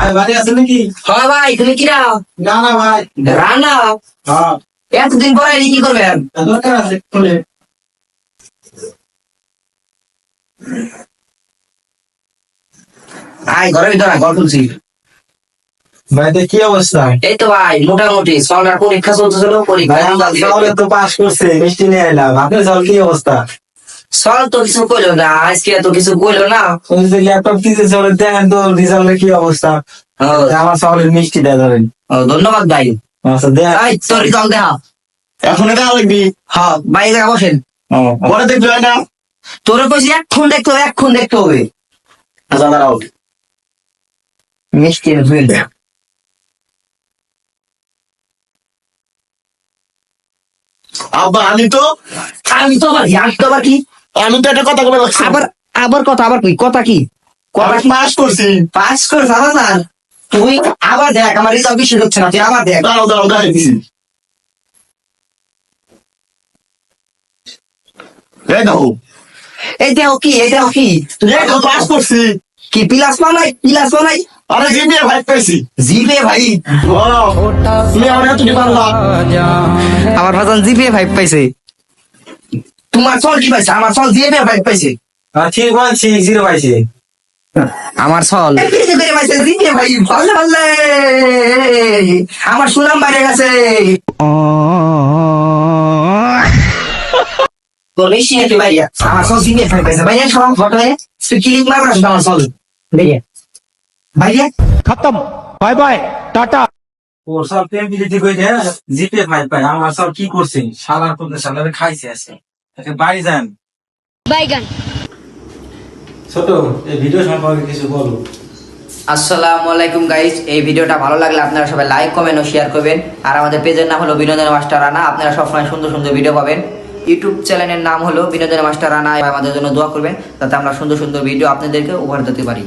ভাই বাড়ি আছেন নাকি? হ্যাঁ ভাই, তুমি কিরা? না না ভাই। রান্না হ্যাঁ এতদিন পরে কি করবেন? দরকার আছে বলে। আয় ঘরের ভিতরে আয়, ঘর খুলছি। ভাই তো কি অবস্থা? এই তো ভাই মোটামুটি সরকার পরীক্ষা চলতেছিল, ভাই আমার চাউলে তো পাস করছে, মিষ্টি নিয়ে এলাম। আপনার চাউল কি অবস্থা? সল তো কিছু কইলো না, আজকে তো কিছু কইলো না। ওই যে ল্যাপটপ দিতে চলে দেখেন তো রেজাল্টের কি অবস্থা। ও, আমার চাউলের মিষ্টি দেয় ধরেন। ও, ধন্যবাদ ভাই। আচ্ছা দেখ এই তোর রেজাল্ট দেখা। এখন এটা লাগবি। হ্যাঁ ভাই, এই জায়গায় বসেন। পরে দেখবি হয় না। তোরে কইছি এক্ষুন দেখতে হবে। আচ্ছা দাঁড়াও। মিষ্টি ধুয়ে দে। আব্বা আমি তো আমি তো আবার কি একটা কথা বলে রাখছি। আবার আবার কথা আবার কই কথা কি কথা আমি কি পাস করছি। পাস করে জানা না। তুই আবার দেখ, আমার রেজাল্ট বিশ্বাস হচ্ছে না, তুই আবার দেখ। দাঁড়াও দাঁড়াও দাঁড়িয়ে দিছি। এই দেখো এই দেখো কি তুই এই দেখো, পাস করছি। কি প্লাস বানাই আরে জিবিএ ভাই পেয়েছি। জিপে ভাই। তুমি আমার তুমি পারলা। আমার ভাজন জিপে ভাই পাইছে। তোমার চল কি পাইছে? আমার চল জিপে ভাই পাইছে। 3.60 পাইছি। আমার চল জিপে ভাই ভালো ভালো। আমার সুনাম বাইরে গেছে। তোর বেশি একটু বাইরে আমার চল জিপে ভাই পাইছে। বাইরে সব ফটো ক্লিক মারবার আমার চল বাইরে। खत्म बाय बाय टाटा। ওর সব টেম্পিলিটি কই দে জিপে ভাই পাই। আমার সব কি করছে? শালার পুত্র শালারে খাইছে আছে। একে বাড়ি যান। বাইগান। ছোট এই ভিডিও সম্পর্কে কিছু বলো। আসসালামু আলাইকুম গাইস, এই ভিডিওটা ভালো লাগলে আপনারা সবাই লাইক কমেন্ট ও শেয়ার করবেন। আর আমাদের পেজের নাম হলো বিনোদন মাস্টার রানা। আপনারা সবসময় সুন্দর সুন্দর ভিডিও পাবেন। ইউটিউব চ্যানেলের নাম হলো বিনোদন মাস্টার রানা। আমাদের জন্য দোয়া করবেন যাতে আমরা সুন্দর সুন্দর ভিডিও আপনাদেরকে উপহার দিতে পারি।